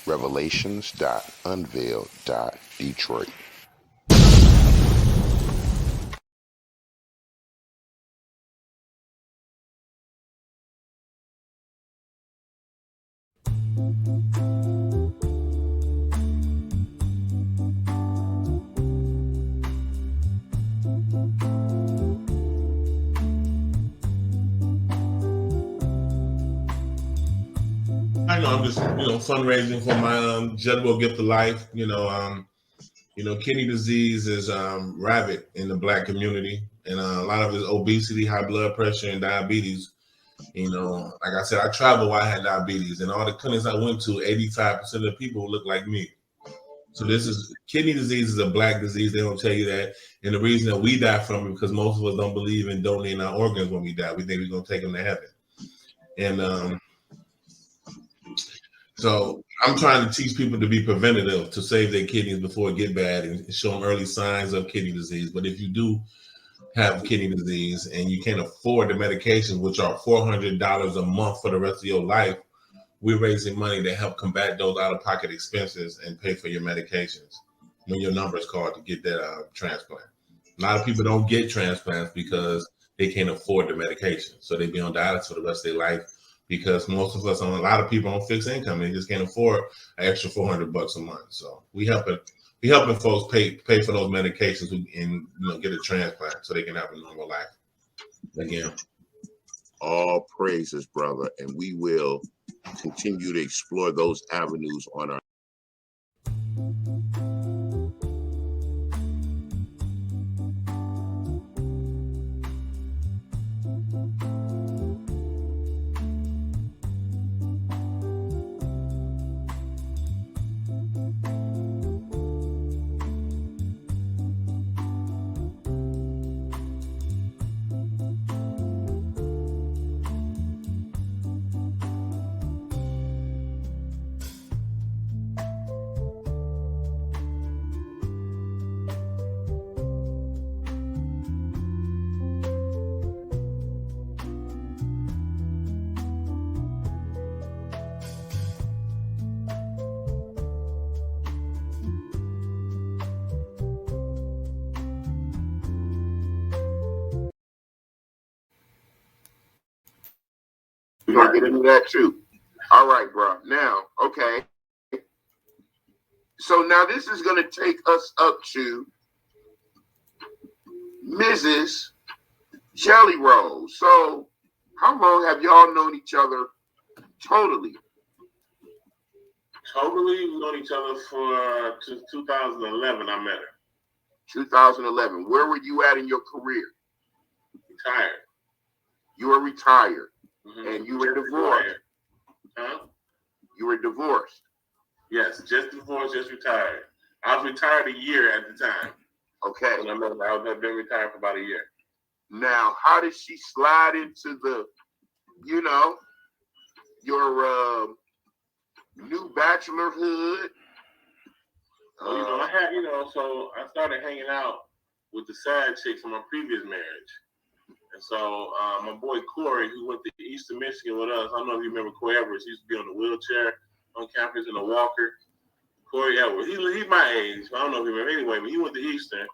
Revelations.Unveiled.Detroit. I know I'm just fundraising for my general gift of life. Kidney disease is rabid in the Black community, and a lot of it is obesity, high blood pressure, and diabetes. Like I said, I traveled while I had diabetes, and all the clinics I went to, 85% of the people look like me. So kidney disease is a Black disease. They don't tell you that, and the reason that we die from it because most of us don't believe in donating our organs when we die. We think we're gonna take them to heaven, and so I'm trying to teach people to be preventative, to save their kidneys before it get bad and show them early signs of kidney disease. But if you do have kidney disease and you can't afford the medications, which are $400 a month for the rest of your life, we're raising money to help combat those out-of-pocket expenses and pay for your medications when your number is called to get that transplant. A lot of people don't get transplants because they can't afford the medication. So they be on dialysis for the rest of their life because most of us, a lot of people on fixed income, they just can't afford an extra $400 a month. So we helping folks pay for those medications and get a transplant so they can have a normal life again. All praises, brother, and we will continue to explore those avenues on our. We're gonna get into that too. All right, bro. Now, okay. So now this is gonna take us up to Mrs. Jelly Roll. So how long have y'all known each other totally? Totally, we've known each other for 2011. I met her. 2011. Where were you at in your career? Retired. You were retired. Mm-hmm. And you were divorced. Huh? You were divorced. Yes, just divorced, just retired. I was retired a year at the time. Okay. When I had been retired for about a year. Now, how did she slide into the, your new bachelorhood? So I started hanging out with the side chicks from my previous marriage. And so my boy Corey, who went to Eastern Michigan with us, I don't know if you remember Corey Edwards. He used to be on the wheelchair on campus in a walker. Corey Edwards, he's my age. I don't know if you remember anyway, but he went to Eastern.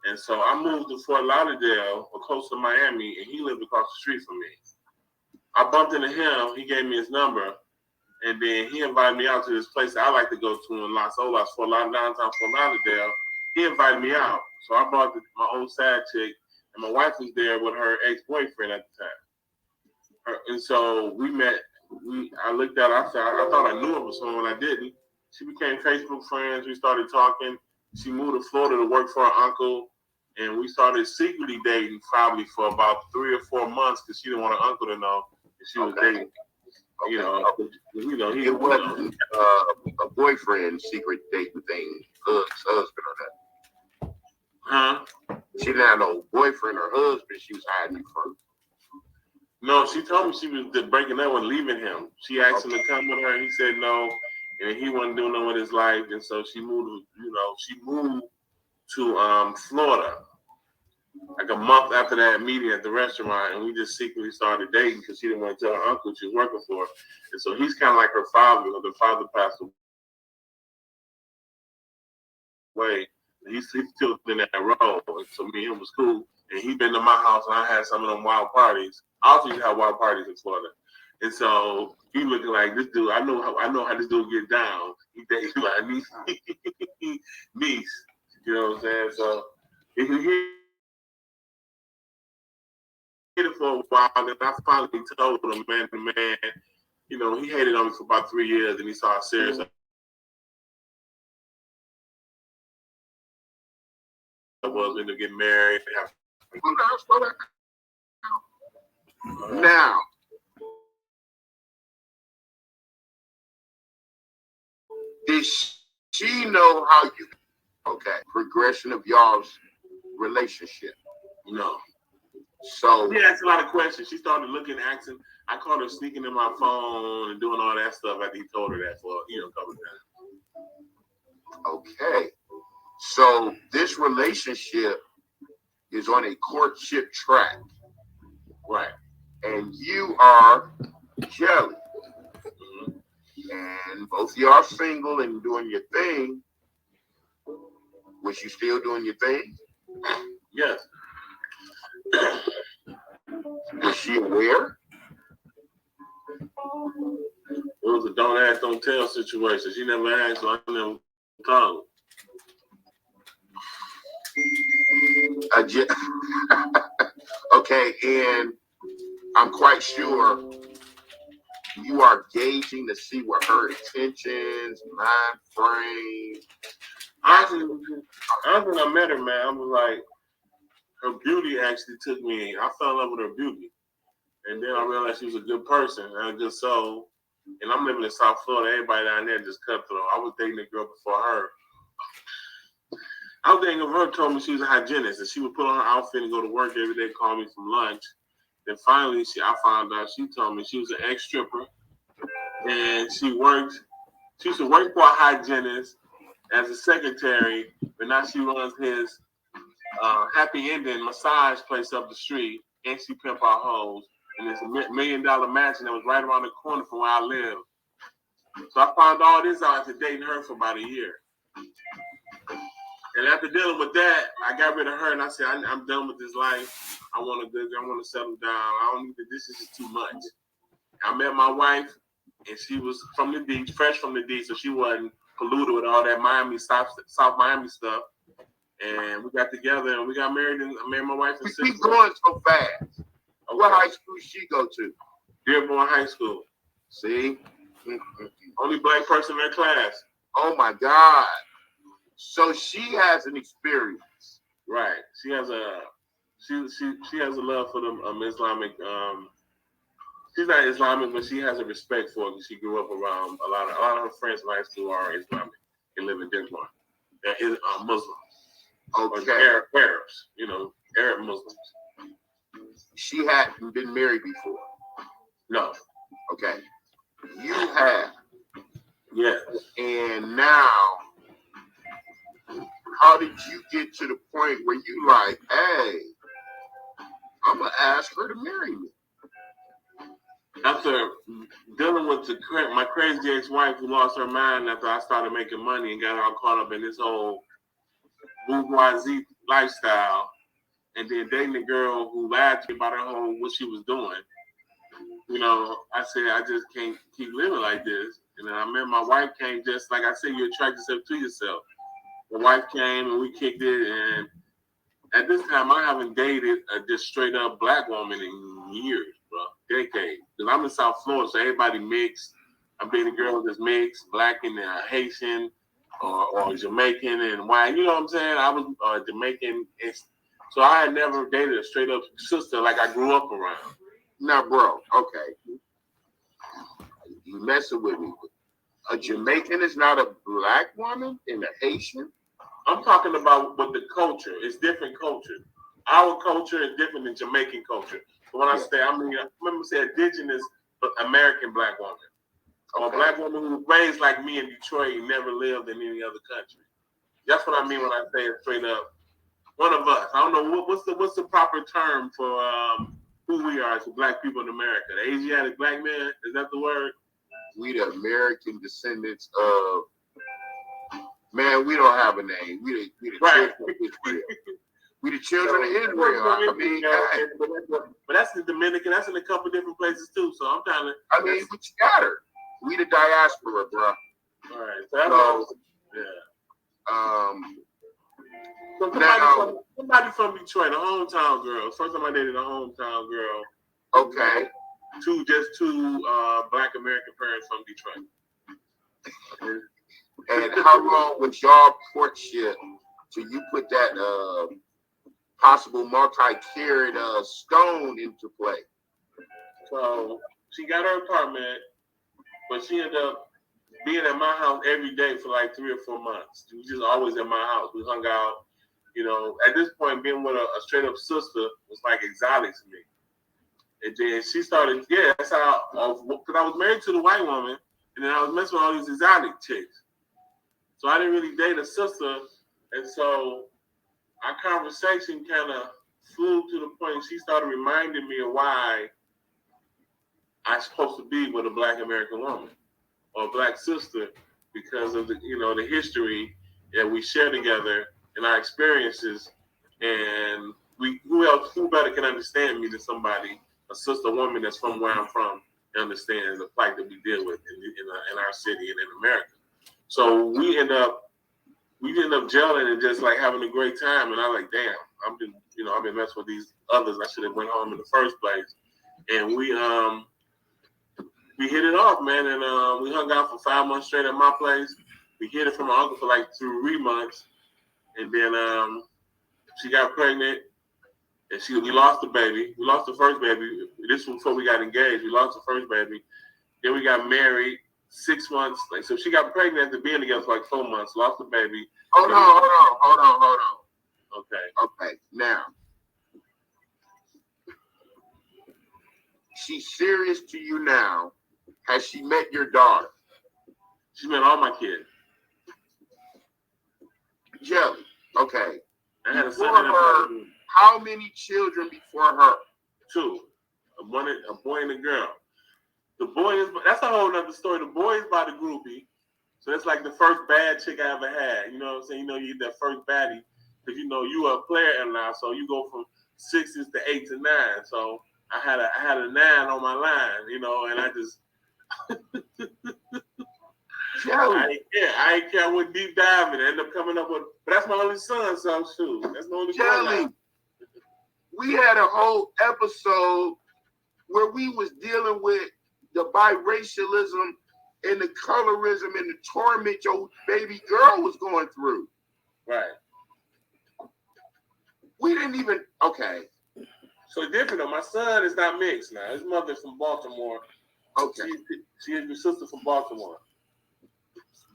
And so I moved to Fort Lauderdale, or close to Miami, and he lived across the street from me. I bumped into him. He gave me his number, and then he invited me out to this place that I like to go to in Las Olas, downtown Fort Lauderdale. He invited me out. So I brought my old side chick, and my wife was there with her ex-boyfriend at the time. And so we met. I looked at her. I thought I knew her for someone. I didn't. She became Facebook friends. We started talking. She moved to Florida to work for her uncle. And we started secretly dating probably for about 3 or 4 months because she didn't want her uncle to know that she was dating. Okay. It wasn't a boyfriend secret dating thing, husband or that. Huh? She didn't have no boyfriend or husband she was hiding from. No, she told me she was breaking up and leaving him. She asked him to come with her. He said no, and he wasn't doing nothing with his life. And so she moved. She moved to Florida like a month after that meeting at the restaurant, and we just secretly started dating because she didn't want to tell her uncle she was working for. And so he's kind of like her father, because her father passed away. way. He's still in that role. And so me and him was cool. And he been to my house and I had some of them wild parties. I also used to have wild parties in Florida. And so he looking like this dude. I know how this dude get down. He like niece. You know what I'm saying? So if you hear it for a while, and I finally told him, man, you know, he hated on me for about 3 years, and he saw how serious I was going to get married. Now, did she know how you? Okay, progression of y'all's relationship. No. So She asked a lot of questions. She started looking, asking. I caught her sneaking in my phone and doing all that stuff after he told her that for a couple of times. Okay, so this relationship is on a courtship track, Right? And you are Jelly, and both of y'all single and doing your thing. Was you still doing your thing? Yes. Was she aware? It was a don't ask, don't tell situation. She never asked, so I never told. Okay, and I'm quite sure you are gauging to see what her intentions, mind frame. Honestly, when I met her, man, I was like, her beauty actually took me. I fell in love with her beauty. And then I realized she was a good person and a good soul. And I'm living in South Florida. Everybody down there just cutthroat. I was dating a girl before her. I was dating her, told me she was a hygienist, and she would put on her outfit and go to work every day, call me from lunch. Then finally, I found out, she told me she was an ex-stripper, and she used to work for a hygienist as a secretary, but now she runs his happy ending massage place up the street, and she pimp out hoes. And it's $1 million mansion that was right around the corner from where I live. So I found all this out after dating her for about a year. And after dealing with that, I got rid of her and I said, I'm done with this life. I want to settle down. I don't need to, this is just too much. I met my wife and she was from the D, fresh from the D, so she wasn't polluted with all that Miami, South Miami stuff. And we got together and we got married, and I married my wife in 6 months. Keep going so fast. Okay. What high school did she go to? Dearborn High School. See? Only black person in her class. Oh my God. So she has an experience. Right. She has a love for the Islamic. She's not Islamic, but she has a respect for it because she grew up around a lot of her friends in high school are Islamic. They live in Dearborn. They're Muslims. Okay. Arabs, Arab Muslims. She hadn't been married before. No. Okay. You have. Yes. And now, how did you get to the point where you like, hey, I'm gonna ask her to marry me? After dealing with my crazy ex-wife who lost her mind after I started making money and got all caught up in this whole bourgeoisie lifestyle, and then dating a girl who lied to me about her whole what she was doing, I said I just can't keep living like this. And then I met my wife came, just like I said, you attract yourself to yourself. My wife came and we kicked it, and at this time I haven't dated a just straight up black woman in years, bro, decades. Because I'm in South Florida, so everybody mixed. I'm dating a girl that's mixed, black and Haitian or Jamaican and white. You know what I'm saying? I was Jamaican. So I had never dated a straight up sister like I grew up around. Now, bro, okay. You messing with me. A Jamaican is not a black woman and a Haitian? I'm talking about with the culture. It's different culture. Our culture is different than Jamaican culture. So when I say, I remember say indigenous American black woman. Or a black woman who was raised like me in Detroit and never lived in any other country. That's what I mean when I say it straight up. One of us. I don't know what's the proper term for who we are as black people in America. The Asiatic black man, is that the word? We the American descendants of Man, we don't have a name. We the Right. children of Israel. We the children of Israel. I mean, hey. But that's the Dominican. That's in a couple different places too. So I'm trying to. I mean, we scattered. We the diaspora, bro. All right. So that's all. Yeah. So somebody from Detroit, a hometown girl. First time I dated a hometown girl. Okay. Two Black American parents from Detroit. And how long was y'all courtship till you put that possible multi-carat stone into play? So she got her apartment, but she ended up being at my house every day for like 3 or 4 months. She was just always at my house. We hung out. You know, at this point, being with a straight up sister was like exotic to me. And then she started, that's how, because I was married to the white woman, and then I was messing with all these exotic chicks. So I didn't really date a sister, and so our conversation kind of flew to the point she started reminding me of why I'm supposed to be with a Black American woman or a Black sister because of the history that we share together and our experiences. And who better can understand me than somebody, a sister woman that's from where I'm from, and understands the plight that we deal with in our city and in America. So we end up gelling and just like having a great time. And I'm like, damn, I've been messing with these others. I should have went home in the first place. And we hit it off, man. And we hung out for 5 months straight at my place. We hid it from my uncle for like 3 months. And then she got pregnant. And we lost the baby. We lost the first baby. This was before we got engaged. We lost the first baby. Then we got married 6 months. So she got pregnant after being together for like 4 months. Lost the baby. Hold on. Okay. Now, she's serious to you now. Has she met your daughter? She met all my kids. Jelly. Okay. I had before her. How many children before her? 2. A boy and a girl. The boy that's a whole nother story. The boy is by the groupie. So that's like the first bad chick I ever had. You know what I'm saying? You get that first baddie because you are a player now, so you go from 6s to 8s to 9s. So I had a 9 on my line, and I just I ain't care what deep diving. I end up coming up with, but that's my only son, so shoot. That's my only son. We had a whole episode where we was dealing with the biracialism and the colorism and the torment your baby girl was going through. Right. We didn't even, okay. So it's different though. My son is not mixed now. His mother's from Baltimore. Okay. She is your sister from Baltimore.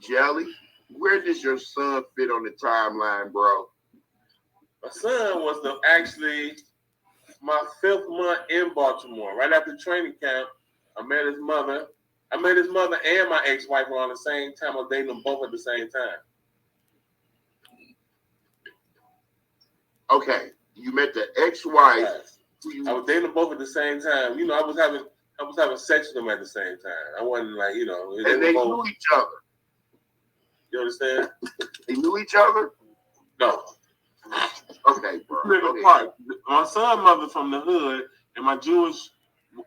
Jelly, where does your son fit on the timeline, bro? My son was actually my 5th month in Baltimore. Right after training camp, I met his mother. I met his mother and my ex-wife around the same time. I was dating them both at the same time. Okay, you met the ex-wife. Right. I was dating them both at the same time. I was having sex with them at the same time. I wasn't like, And they knew each other. You understand? They knew each other? No. Okay, bro. Live apart. My son's mother from the hood, and my Jewish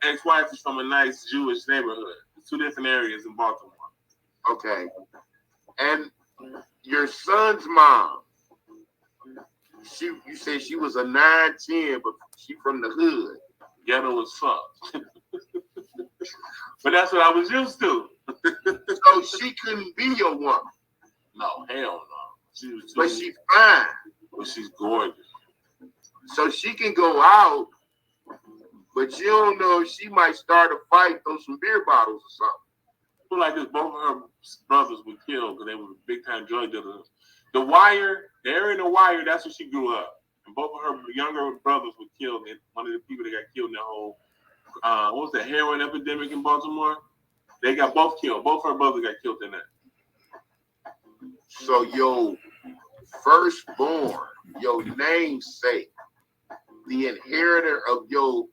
ex-wife is from a nice Jewish neighborhood. 2 different areas in Baltimore. Okay. And your son's mom, you said she was a 9-10, but she from the hood. Ghetto as fuck. But that's what I was used to. So she couldn't be your woman. No, hell no. But she's fine. But she's gorgeous. So she can go out, but you don't know if she might start a fight, throw some beer bottles or something. Feel like this, both of her brothers were killed because they were big time drug dealers. The Wire, they're in The Wire, that's where she grew up. And both of her younger brothers were killed. And one of the people that got killed in the whole, what was the heroin epidemic in Baltimore? They got both killed. Both her brothers got killed in that. So your firstborn, your namesake, the inheritor of your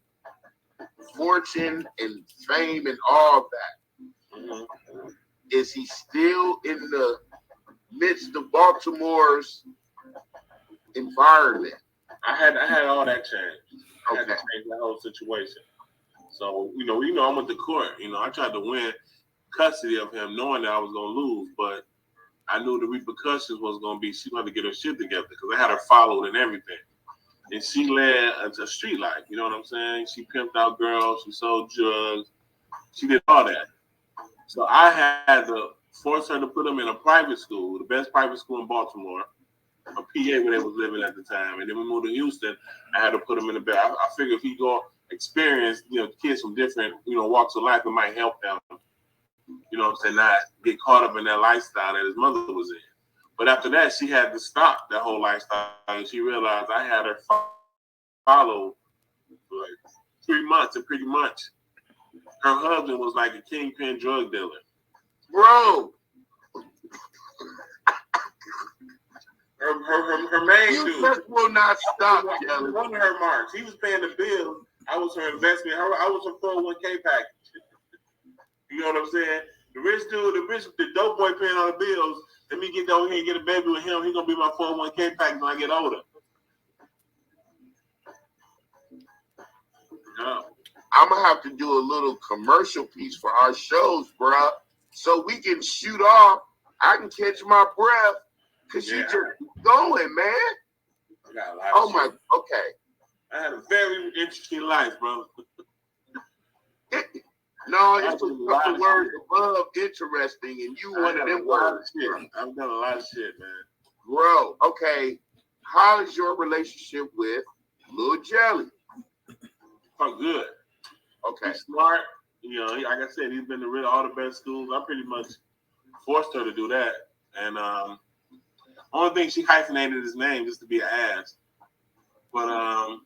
fortune and fame and all that, is he still in the midst of Baltimore's environment? I had all that changed. I had Okay. to change that whole situation. So, I went to court. I tried to win custody of him knowing that I was going to lose, but I knew the repercussions was going to be she had to get her shit together because I had her followed and everything. And she led a street life, you know what I'm saying? She pimped out girls, she sold drugs, she did all that. So I had to force her to put them in a private school, the best private school in Baltimore, a PA where they was living at the time. And then we moved to Houston, I had to put them in the bed. I figured if he go experience, kids from different, walks of life, it might help them, not get caught up in that lifestyle that his mother was in. But after that, she had to stop that whole lifestyle. And she realized I had her follow for like 3 months, and pretty much her husband was like a kingpin drug dealer. Bro, her main you dude. just will not stop. It wasn't her marks. He was paying the bills. I was her investment. I was her 401k package. You know what I'm saying? The rich dude, the dope boy paying all the bills. Let me get over here and get a baby with him. He's gonna be my 401k package when I get older. Yeah. I'm gonna have to do a little commercial piece for our shows, bro, so we can shoot off. I can catch my breath because you just going, man. I got a lot of shit. Okay. I had a very interesting life, bro. No, it's a couple words above interesting, and you one of them words. I've done a lot of shit, man. Bro, okay. How is your relationship with Lil Jelly? Oh, good. Okay. He's smart. Like I said, he's been to really all the best schools. I pretty much forced her to do that. And only thing she hyphenated his name just to be an ass. But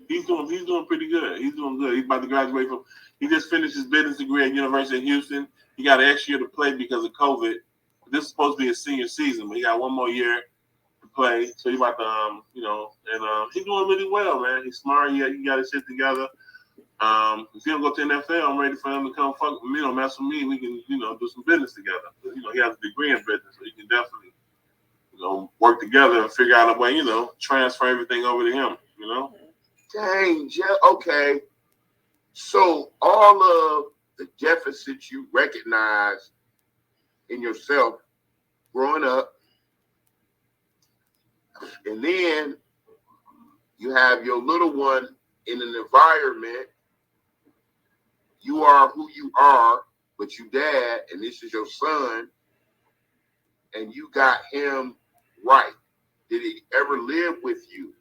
he's doing pretty good. He's doing good. He's about to graduate from. He just finished his business degree at University of Houston. He got an extra year to play because of COVID. This is supposed to be his senior season, but he got one more year to play. So he's about to, he's doing really well, man. He's smart. He got his shit together. If he don't go to the NFL, I'm ready for him to come mess with me. We can, do some business together. He has a degree in business, so he can definitely, work together and figure out a way, transfer everything over to him, Dang, okay. So all of the deficits you recognize in yourself growing up, and then you have your little one in an environment. You are who you are, but you dad, and this is your son, and you got him right. Did he ever live with you?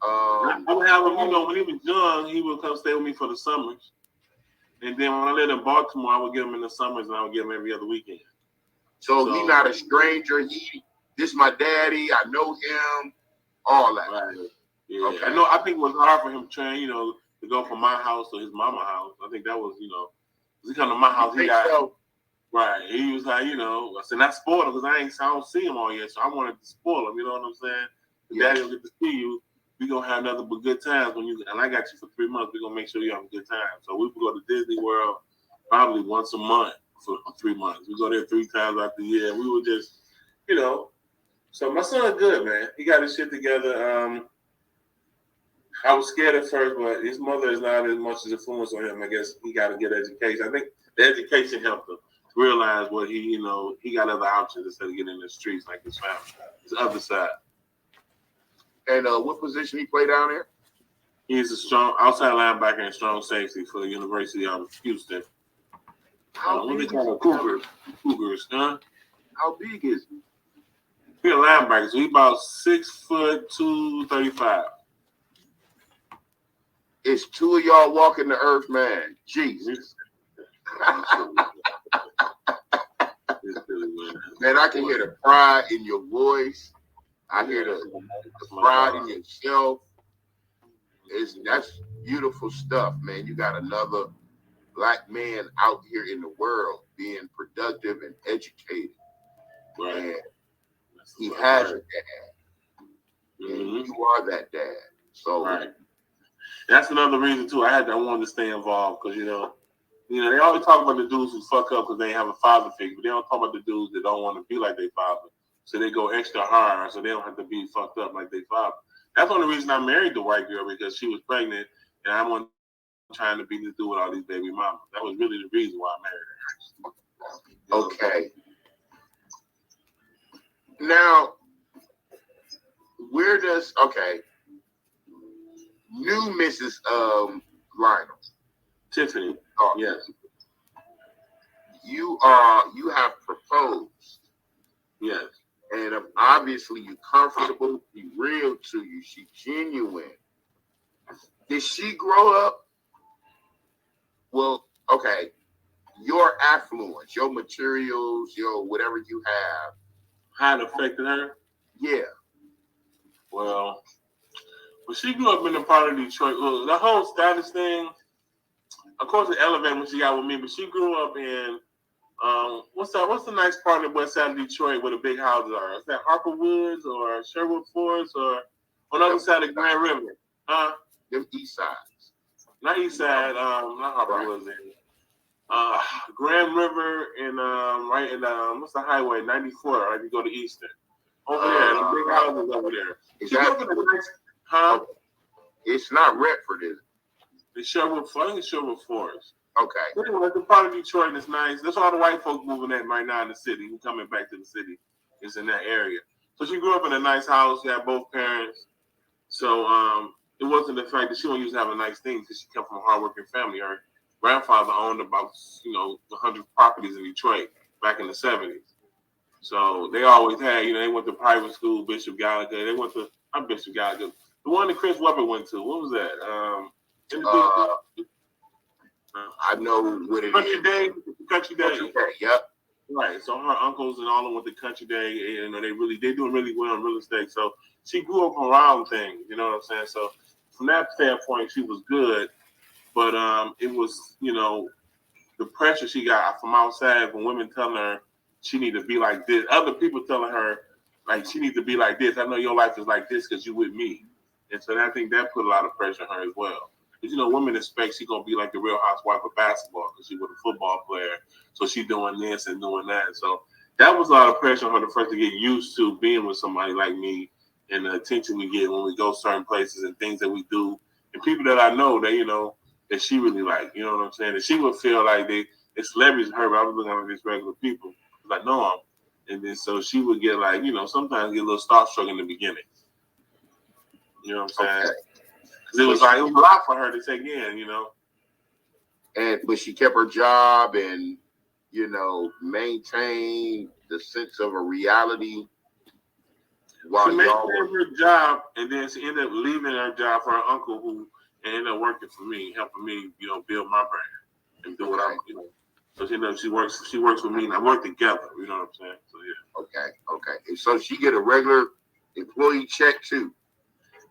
I would have him, when he was young, he would come stay with me for the summers. And then when I lived in Baltimore, I would get him in the summers, and I would get him every other weekend. So he's not a stranger. This my daddy. I know him. All that. Right. Yeah. Okay. I think it was hard for him to go from my house to his mama's house. I think that was, he come to my house. He got so? Right. He was like, I said, not spoil him because I don't see him all yet. So I wanted to spoil him. You know what I'm saying? Daddy will get to see you. We're going to have nothing but good times and I got you for 3 months. We're going to make sure you have a good time. So we would go to Disney World probably once a month for 3 months. We go there 3 times out the year. We would just, So my son's good, man. He got his shit together. I was scared at first, but his mother is not as much as influence on him. I guess he got to get education. I think the education helped him realize what he got other options instead of getting in the streets like his family. His other side. And what position he play down there? He's a strong outside linebacker and strong safety for the University of Houston. What they call Cougars? Cougars, huh? How big is he? He's a linebacker, so he's about 6'2", 235. It's 2 of y'all walking the earth, man. Jesus. Man, I can hear the pride in your voice. I hear the pride in yourself. That's beautiful stuff, man. You got another black man out here in the world being productive and educated. Right. And he has a dad. And you are that dad. So right. That's another reason too. I wanted to stay involved because You know, they always talk about the dudes who fuck up because they have a father figure, but they don't talk about the dudes that don't want to be like their father. So they go extra hard so they don't have to be fucked up like their father. That's the only reason I married the white girl, because she was pregnant and I wasn't trying to be the dude with all these baby mamas. That was really the reason why I married her. Okay. Now, new Mrs. Lional. Tiffany. Oh, Yes. You have proposed. Yes. And obviously you comfortable, be real to you, she genuine. Did she grow up? Well, okay. Your affluence, your materials, your whatever you have. How it affected her? Yeah. Well, she grew up in a part of Detroit. Well, the whole status thing, of course, it elevated when she got with me, but she grew up in what's the nice part of West Side of Detroit where the big houses are? Is that Harper Woods or Sherwood Forest or on the other side of Grand River? Huh? Them east sides. Not east side, not Harper Woods. Grand River and right in what's the highway? 94, right? You go to Eastern. Over there, the big houses over there. Is that, huh? It's not Redford, is it? It's Sherwood, I think it's Sherwood Forest. Okay. Anyway, the part of Detroit is nice. That's all the white folks moving at right now in the city. Who coming back to the city is in that area. So she grew up in a nice house. She had both parents. So it wasn't the fact that she wasn't used to have a nice thing because she came from a hardworking family. Her grandfather owned about 100 properties in Detroit back in the 70s. So they always had, they went to private school, Bishop Gallagher. They went to not Bishop Gallagher, the one that Chris Webber went to. What was that? I know what it Country is. Day. Country Day. Yep. Right. So her uncles and all of them went to Country Day, and they're doing really well in real estate. So she grew up around things. You know what I'm saying? So from that standpoint, she was good. But it was, the pressure she got from outside from women telling her she need to be like this. Other people telling her like she needs to be like this. I know your life is like this because you with me. And so I think that put a lot of pressure on her as well. Because, women expect she's going to be like the Real Housewife of basketball because she was a football player. So she's doing this and doing that. So that was a lot of pressure on her to first to get used to being with somebody like me and the attention we get when we go certain places and things that we do. And people that I know that, that she really like, you know what I'm saying? That she would feel like they celebrities her, but I was looking at these regular people. Like, no, and then so she would get like, sometimes get a little starstruck in the beginning. You know what I'm saying? Because it was a lot for her to take in, But she kept her job and, maintained the sense of a reality. While she maintained her job, and then she ended up leaving her job for her uncle, who ended up working for me, helping me, build my brand and do what I'm, So she works with me, and I work together. You know what I'm saying? So yeah. Okay. And so she get a regular employee check too.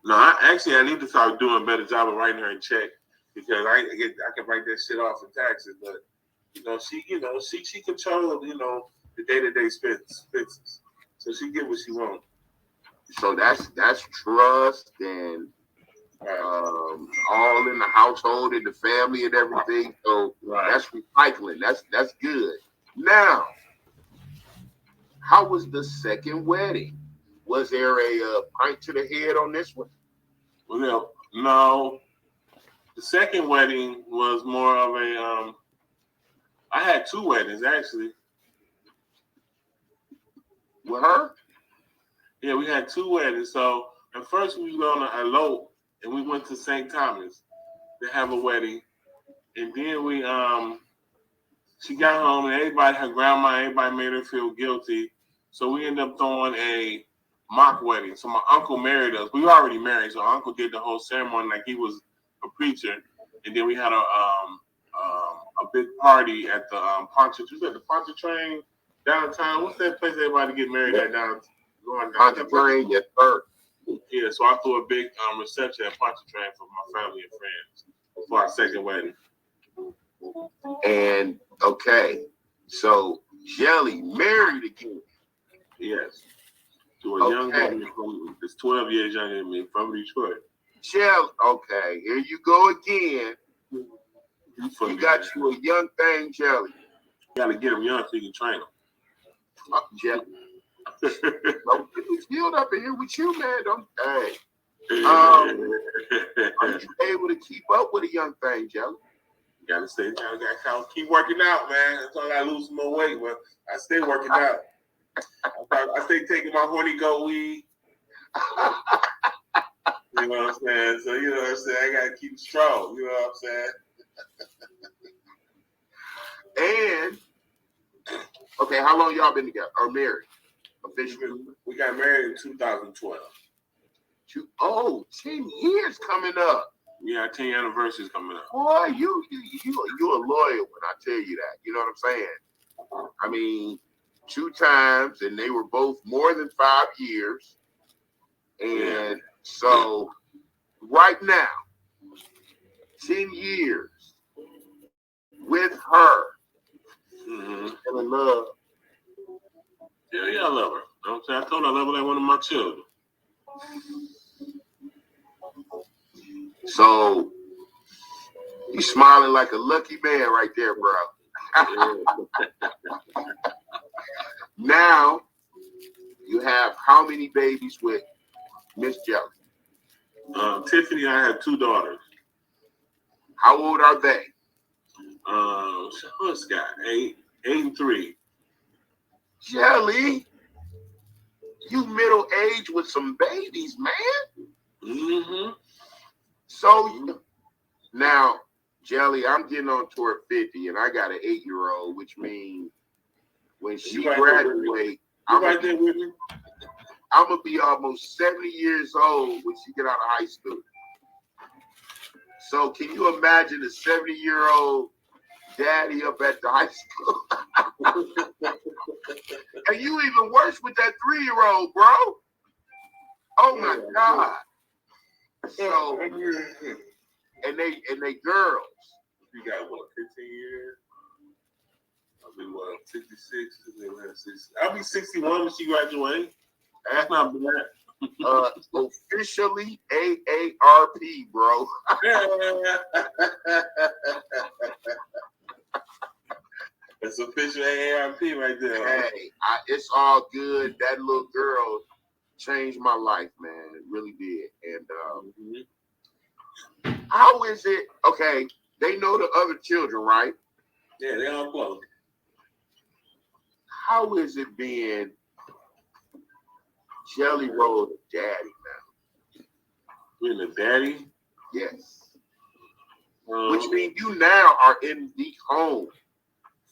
No, I need to start doing a better job of writing her a check because I can write that shit off in taxes. But she controls the day-to-day expenses. So she get what she wants. So that's trust and all in the household and the family and everything. So that's recycling. That's good. Now, how was the second wedding? Was there a pint to the head on this one? Well, no. The second wedding was more of a. I had two weddings actually. With her? Yeah, we had two weddings. So at first we were on a elope, and we went to St. Thomas to have a wedding, and then we she got home and her grandma made her feel guilty, so we ended up throwing a mock wedding. So my uncle married us. We were already married, so uncle did the whole ceremony like he was a preacher, and then we had a big party at the Pontchartrain downtown. What's that place everybody get married at downtown? Pontchartrain, yes, sir. Yeah, so I threw a big reception at Pontchartrain for my family and friends for our second wedding. And okay, so Jelly married again. Yes, to a young woman that's 12 years younger than me from Detroit. Jelly, okay, here you go again. You got you a young thing, Jelly. You gotta get him young so you can train him. Jelly. Don't get me filled up in here with you, man. Hey. Are you able to keep up with a young thing, Jelly? You gotta stay down. Gotta keep working out, man. That's all I gotta lose some more weight, but I stay working out. I stay taking my horny goat weed. You know what I'm saying? So you know what I'm saying? I gotta keep strong. You know what I'm saying? And okay, how long y'all been together or married? Officially, we got married in 2012. 10 years coming up. Yeah, 10 anniversaries coming up. Boy, you a lawyer when I tell you that. You know what I'm saying? I mean, 2 times, and they were both more than 5 years. And so, right now, 10 years with her. Mm-hmm. And in love. Yeah, I love her. You know what I'm saying? I told her I love her like one of my children. So, you smiling like a lucky man right there, bro. Now, you have how many babies with Miss Jelly? Tiffany and I have 2 daughters. How old are they? What's got 8 and 3. Jelly, you middle age with some babies, man. Mm-hmm. So now, Jelly, I'm getting on toward 50, and I got an 8-year-old, which means when she graduates, I'm gonna be almost 70 years old when she get out of high school. So can you imagine a 70-year-old daddy up at the high school? And you even worse with that 3-year-old, bro. Oh my God. So and they girls. You got what, 15 years? I'll be what, 56? I'll be 61 when she graduates. That's not bad. Officially AARP, bro. That's official AARP right there. Hey, it's all good. That little girl changed my life, man. It really did. And how is it? Okay, they know the other children, right? Yeah, they all close. How is it being Jelly Roll the daddy now? Being a daddy? Yes. Which means you now are in the home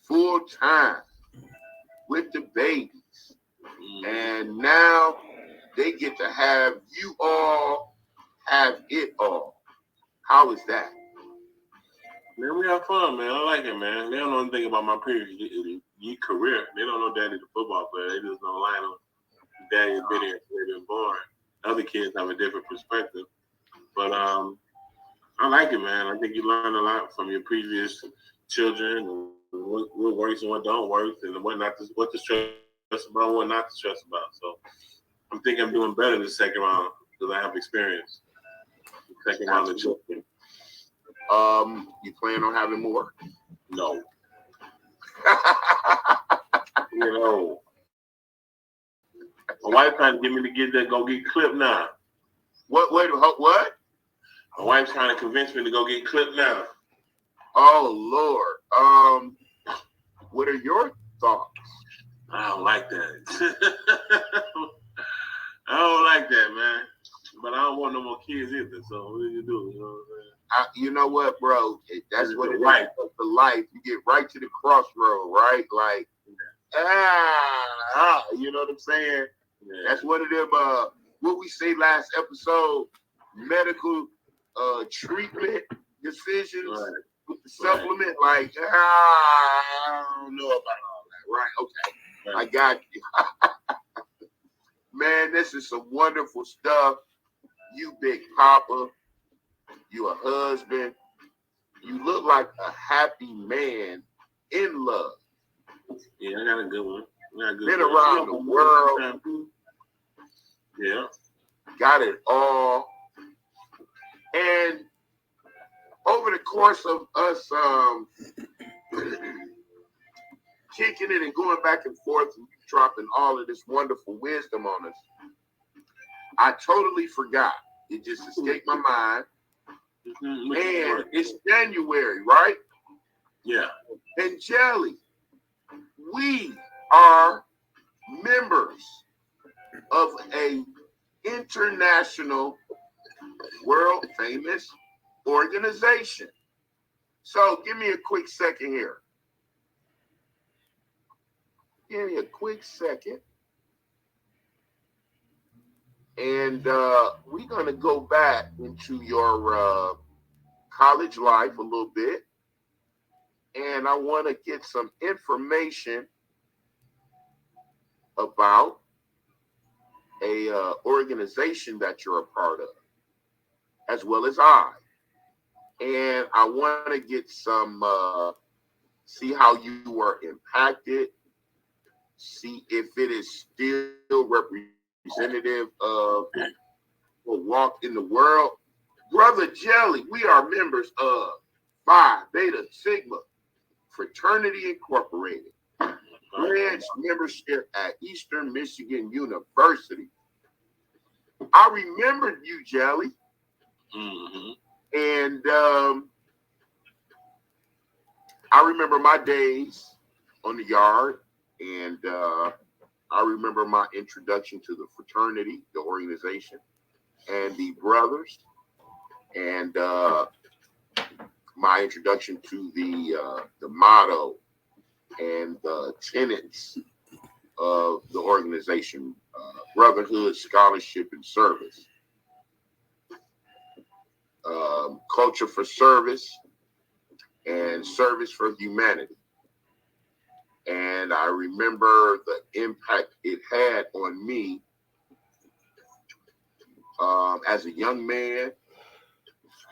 full time with the babies. And now they get to have you all have it all. How is that? Man, we have fun, man. I like it, man. They don't know anything about my previous career. They don't know Daddy the football player. They just know Lionel. Daddy has been here since they've been born. Other kids have a different perspective. But I like it, man. I think you learn a lot from your previous children and what works and what don't work and what to stress about, what not to stress about. So I'm thinking I'm doing better this second round because I have experience. Second round of children. You plan on having more? No. You know, my wife trying to get me to go get clipped now. What? My wife's trying to convince me to go get clipped now. Oh Lord. What are your thoughts? I don't like that. I don't like that, man. But I don't want no more kids either. So what do you do? You know what I'm saying? You know what, bro? That's what it right. is for life. You get right to the crossroad, right? Like, you know what I'm saying? Yeah. That's one of them, what we say last episode, medical treatment decisions with the supplement. Like, I don't know about all that. Right? Okay. Right. I got you. Man, this is some wonderful stuff. You big papa. You a husband. You look like a happy man in love. Yeah, I got a good one. Been around the world. Yeah. Got it all. And over the course of us kicking it and going back and forth and dropping all of this wonderful wisdom on us, I totally forgot. It just escaped my mind. And it's January, right? Yeah. And Jelly, we are members of a international, world famous organization. So give me a quick second here. Give me a quick second. And we're going to go back into your college life a little bit. And I want to get some information about a organization that you're a part of, as well as I. And I want to get some, see how you were impacted, see if it is still representative of what walk in the world. Brother Jelly, we are members of Phi Beta Sigma Fraternity Incorporated, branch membership at Eastern Michigan University. I remembered you, Jelly. Mm-hmm. And I remember my days on the yard, and I remember my introduction to the fraternity, the organization, and the brothers, and my introduction to the motto and the tenets of the organization, brotherhood, scholarship, and service. Culture for service and service for humanity. And I remember the impact it had on me as a young man,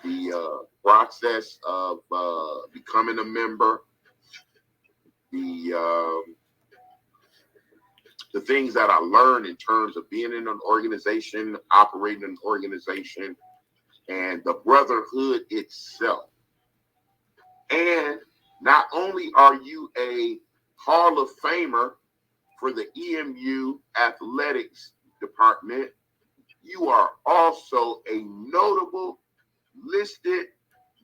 the process of becoming a member, the things that I learned in terms of being in an organization, operating an organization, and the brotherhood itself. And not only are you a Hall of Famer for the EMU athletics department, you are also a notable listed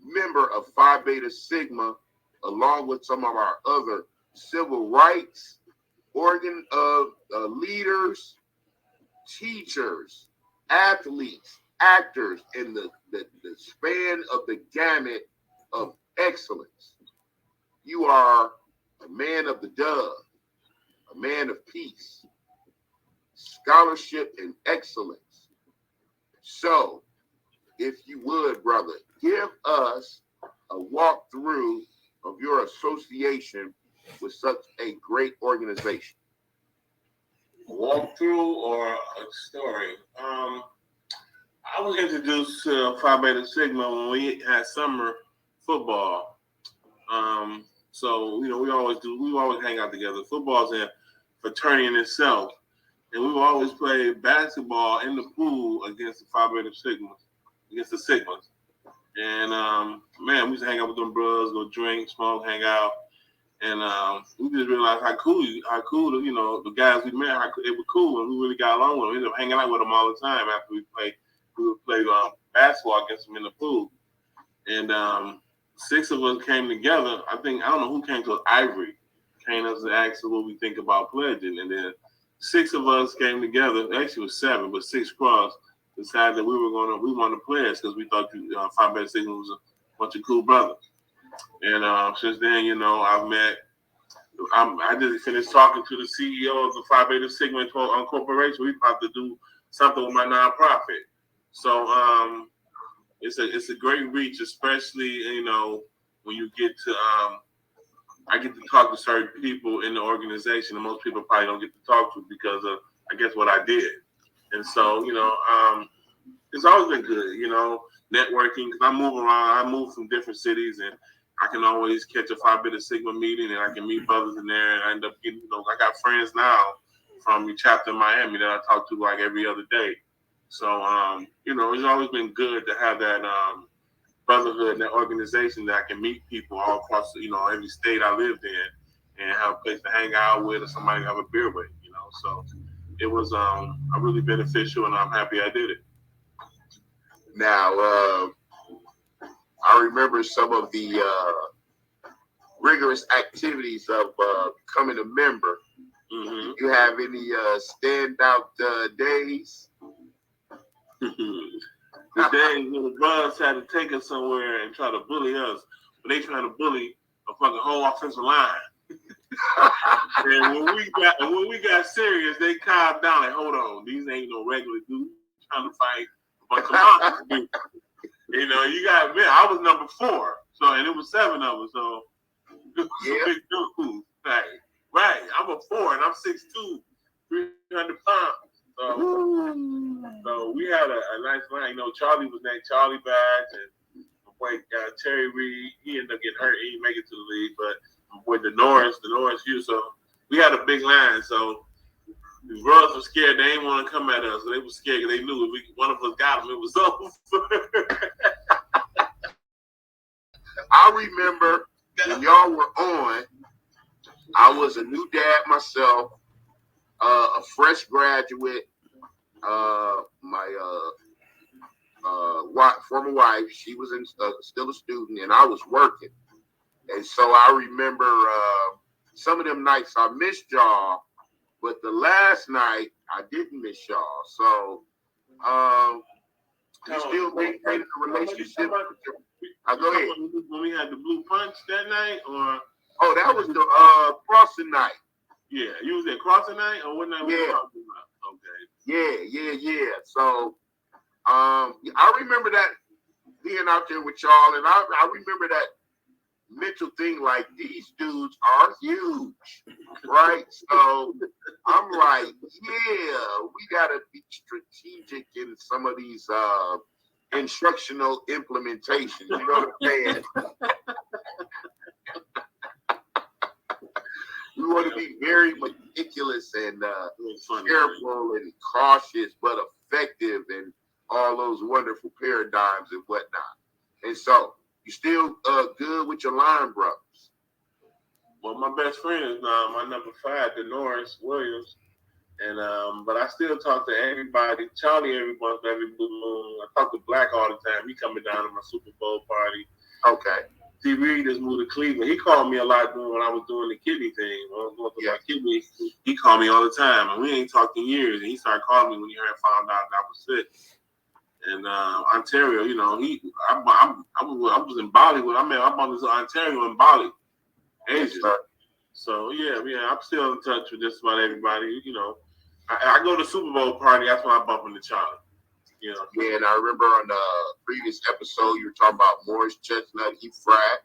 member of Phi Beta Sigma, along with some of our other civil rights leaders, teachers, athletes, actors, in the span of the gamut of excellence. You are a man of the dove, a man of peace, scholarship, and excellence. So, if you would, brother, give us a walkthrough of your association with such a great organization. Walkthrough or a story? I was introduced to Phi Beta Sigma when we had summer football. So we always hang out together. Football's a fraternity in itself, and we would always play basketball in the pool against the Phi Beta Sigmas, against the Sigmas. And man, we used to hang out with them brothers, go drink, smoke, hang out, and we just realized how cool, the guys we met, they were cool, and we really got along with them. We ended up hanging out with them all the time after we would play basketball against them in the pool. And 6 of us came together. I don't know who came to us. Ivory came to us and asked us what we think about pledging. And then 6 of us came together. Actually, it was 7, but 6 crossed. Decided that we wanted to pledge because we thought Phi Beta Sigma was a bunch of cool brothers. And since then, I just finished talking to the CEO of the Phi Beta Sigma Incorporation. We about to do something with my nonprofit. So it's a great reach, especially when you get to I get to talk to certain people in the organization, and most people probably don't get to talk to because of I guess what I did. And so it's always been good, networking. Because I move around, I move from different cities, and I can always catch a Phi Beta Sigma meeting, and I can meet brothers in there, and I end up getting, I got friends now from the chapter in Miami that I talk to like every other day. So, it's always been good to have that brotherhood and that organization that I can meet people all across, every state I lived in, and have a place to hang out with or somebody to have a beer with, So it was really beneficial, and I'm happy I did it. Now, I remember some of the rigorous activities of becoming a member. Mm-hmm. Do you have any standout days? The days when the brothers had to take us somewhere and try to bully us, but they trying to bully a fucking whole offensive line. And when we got serious, they calmed down. Like, hold on, these ain't no regular dudes trying to fight a bunch of monsters, dude. You got me. I was number 4, and it was 7 of us, so it was a big dude. Right. I'm a 4, and I'm 6'2", 300 pounds. So we had a nice line. Charlie was named Charlie Badge, and my boy Terry Reed. He ended up getting hurt. He didn't make it to the league, but my boy the Norris Hugh. So we had a big line. So the brothers were scared. They didn't want to come at us. So they were scared because they knew if one of us got them, it was over. I remember when y'all were on, I was a new dad myself, a fresh graduate. My former wife, she was still a student, and I was working. And so I remember some of them nights I missed y'all, but the last night I didn't miss y'all. So we still maintaining a relationship. Go ahead. When we had the blue punch that night, or that was the crossing night. Yeah, you was at crossing night, or what night? Yeah. Okay. Yeah. So I remember that being out there with y'all, and I remember that mental thing, like, these dudes are huge, right? So I'm like, we gotta be strategic in some of these instructional implementations. You know what I'm saying? We want to be very meticulous and careful and cautious, but effective, and all those wonderful paradigms and whatnot. And so, you still good with your line brothers? Well, my best friend is my number 5, Norris Williams, and but I still talk to everybody. Charlie every month, every blue moon. I talk to Black all the time. He coming down to my Super Bowl party. Okay. T. Reed just moved to Cleveland. He called me a lot when I was doing the kidney thing. When I was going through my kidney, he called me all the time, and we ain't talked in years. And he started calling me when he found out that I was sick. And Ontario, I was in Bali when I'm on this Ontario in Bali, Asia. So I'm still in touch with just about everybody. I go to Super Bowl party. That's when I bump into Charlie. Yeah, and I remember on the previous episode you were talking about Morris Chestnut. He frat,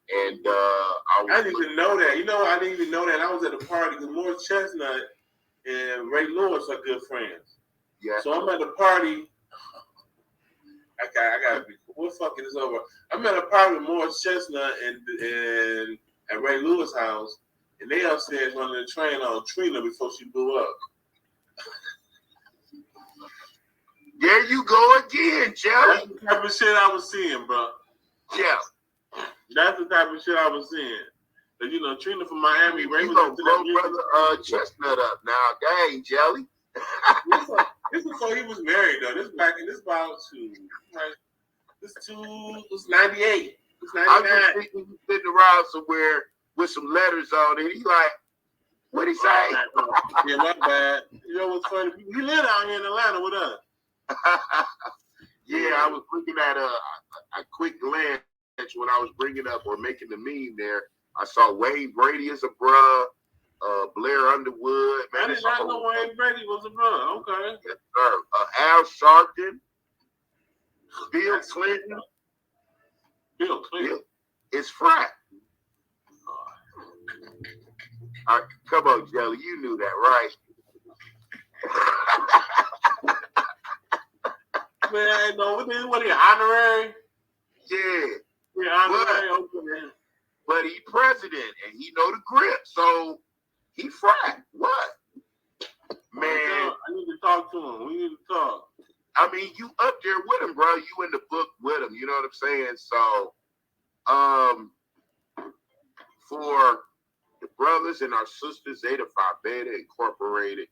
and I didn't even know that. I didn't even know that. I was at the party because Morris Chestnut and Ray Lewis are good friends. Yeah. So I'm at the party. I gotta be. We're fucking this over. I'm at a party with Morris Chestnut and at Ray Lewis' house, and they upstairs running the train on Trina before she blew up. There you go again, Jelly. That's the type of shit I was seeing, bro. Yeah. That's the type of shit I was seeing. But, Trina from Miami, Ray was into that brother Chestnut up now. Dang, Jelly. This before he was married, though. This about this was 98. It's 99. I'm just thinking he's sitting around somewhere with some letters on it. He's like, what'd he say? Yeah, my bad. You know what's funny? He lived out here in Atlanta with us. Yeah, I was looking at a quick glance when I was bringing up or making the meme there. I saw Wayne Brady as a bruh, Blair Underwood. Man, I did not know Wayne Brady was a bruh. Okay. Yes, sir. Al Sharpton, Bill Clinton. Bill Clinton. It's frat. All right, come on, Jelly. You knew that, right? Man, I know. What are you, honorary? Yeah. Honorary. But he president, and he know the grip, so he frat. What? Man. I need to talk to him. We need to talk. I mean, you up there with him, bro. You in the book with him. You know what I'm saying? So, for the brothers and our sisters, Zeta Phi Beta Incorporated,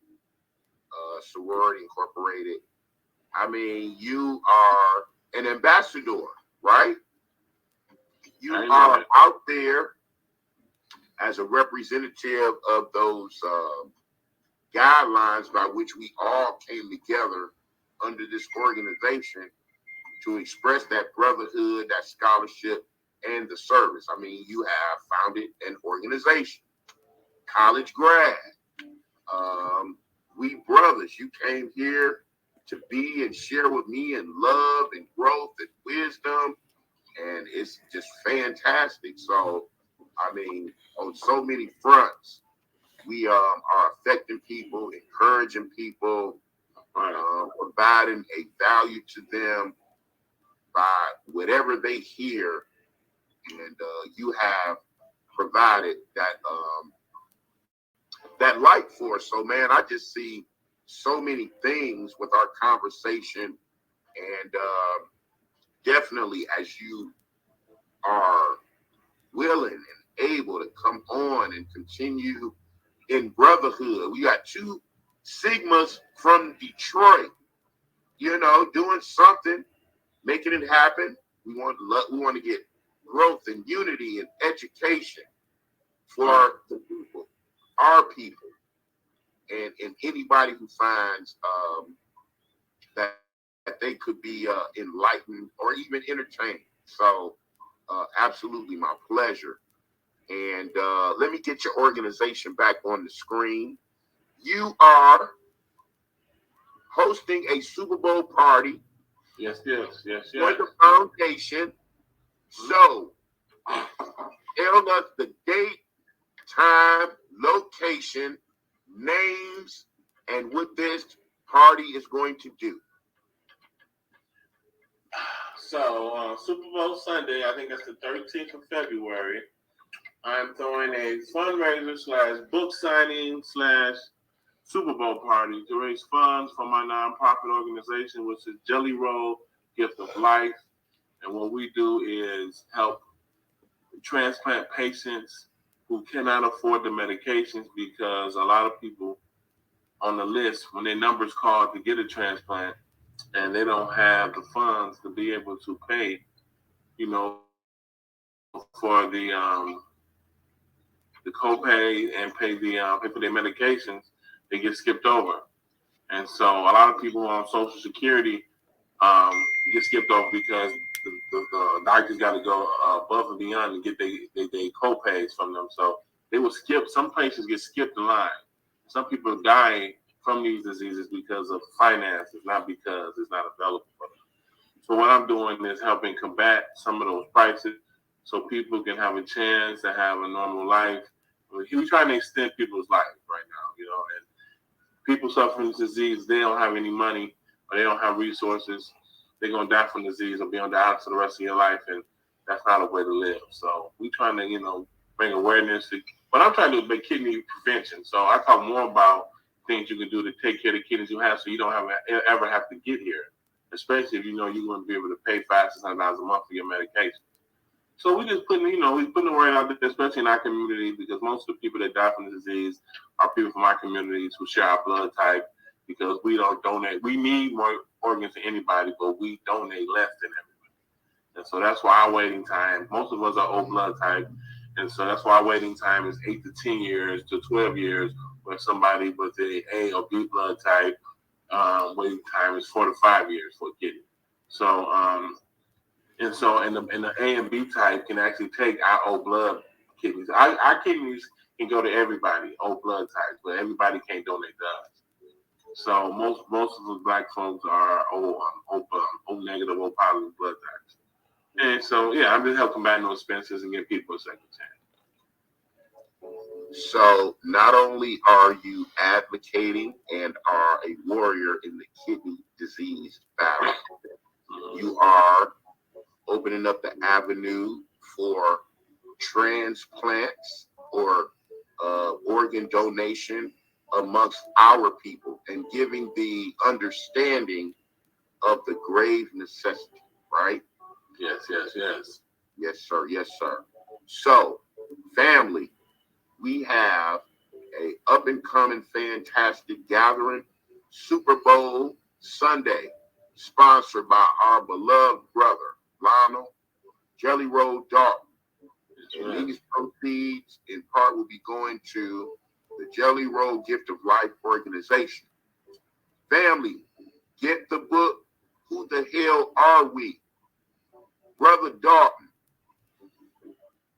Sorority Incorporated, I mean, you are an ambassador, right? You are out there as a representative of those guidelines by which we all came together under this organization to express that brotherhood, that scholarship, and the service. I mean, you have founded an organization, college grad. We brothers, you came here to be and share with me in love and growth and wisdom, and it's just fantastic. So, I mean, on so many fronts, we are affecting people, encouraging people, providing a value to them by whatever they hear, and you have provided that light for us. So, man, I just see so many things with our conversation, and definitely as you are willing and able to come on and continue in brotherhood. We got two Sigmas from Detroit, you know, doing something, making it happen. We want to get growth and unity and education for the people, our people, and anybody who finds that they could be enlightened or even entertained. So, absolutely my pleasure. And let me get your organization back on the screen. You are hosting a Super Bowl party. Yes. For the foundation. So, tell us the date, time, location, names, and what this party is going to do. So, Super Bowl Sunday, I think that's the 13th of February. I'm throwing a fundraiser / book signing / Super Bowl party to raise funds for my nonprofit organization, which is Jelly Roll Gift of Life. And what we do is help transplant patients who cannot afford the medications, because a lot of people on the list, when their number's called to get a transplant, and they don't have the funds to be able to pay, you know, for the copay and pay for their medications, they get skipped over. And so a lot of people on Social Security get skipped over because the doctors got to go above and beyond to get their copays from them. So they will skip. Some patients get skipped in line. Some people die from these diseases because of finances, not because it's not available for them. So what I'm doing is helping combat some of those prices so people can have a chance to have a normal life. We're trying to extend people's life right now, you know, and people suffering this disease, they don't have any money or they don't have resources. They're going to die from disease or be on dialysis for the rest of your life, and that's not a way to live. So we're trying to, you know, bring awareness. But I'm trying to make kidney prevention. So I talk more about things you can do to take care of the kidneys you have so you don't ever have to get here, especially if you know you're going to be able to pay $500-$600 a month for your medication. So we just putting the word out there, especially in our community, because most of the people that die from the disease are people from our communities who share our blood type, because we don't donate. We need more organs than anybody, but we donate less than everybody. And so that's why our waiting time, most of us are O blood type, and so that's why our waiting time is 8 to 10 years to 12 years, where somebody with the A or B blood type, waiting time is 4 to 5 years for a kidney. So, and the A and B type can actually take our O blood kidneys. Our kidneys can go to everybody, O blood types, but everybody can't donate to us. So most of the Black folks are O negative, O positive blood types. And so, yeah, I'm just helping combat those expenses and give people a second chance. So not only are you advocating and are a warrior in the kidney disease battle, you are opening up the avenue for transplants or organ donation amongst our people, and giving the understanding of the grave necessity, right? Yes, yes, yes. Yes, sir. Yes, sir. So, family, we have a up and coming fantastic gathering, Super Bowl Sunday, sponsored by our beloved brother, Lional, Jelly Roll Dalton. And Yes. these proceeds in part will be going to the Jelly Roll Gift of Life organization. Family, get the book, Who the Hell Are We? Brother Dalton,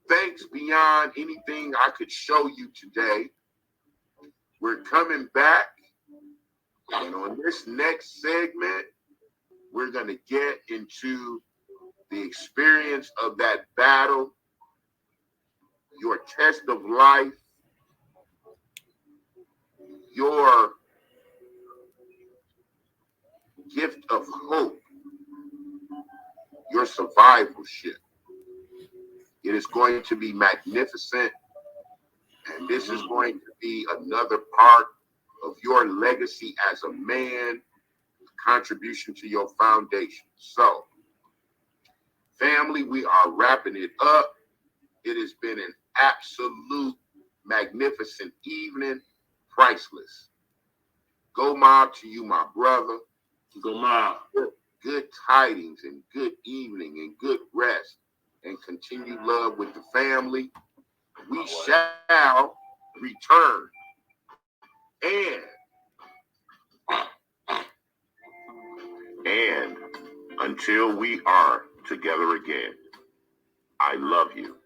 thanks beyond anything I could show you today. We're coming back, and on this next segment, we're going to get into the experience of that battle, your test of life, your gift of hope, your survivalship. It is going to be magnificent, and this is going to be another part of your legacy as a man, contribution to your foundation. So, family, we are wrapping it up. It has been an absolute magnificent evening, priceless. Go mob to you, my brother. Go mob. Good tidings and good evening and good rest and continued love with the family. We shall return. And until we are together again, I love you.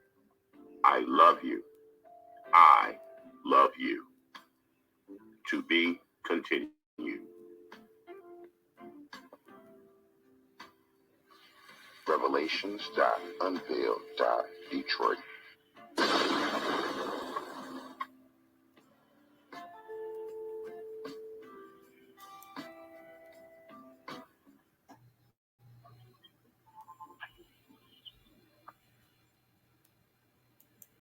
I love you. I love you. To be continued. Revelations.Unveiled. Detroit.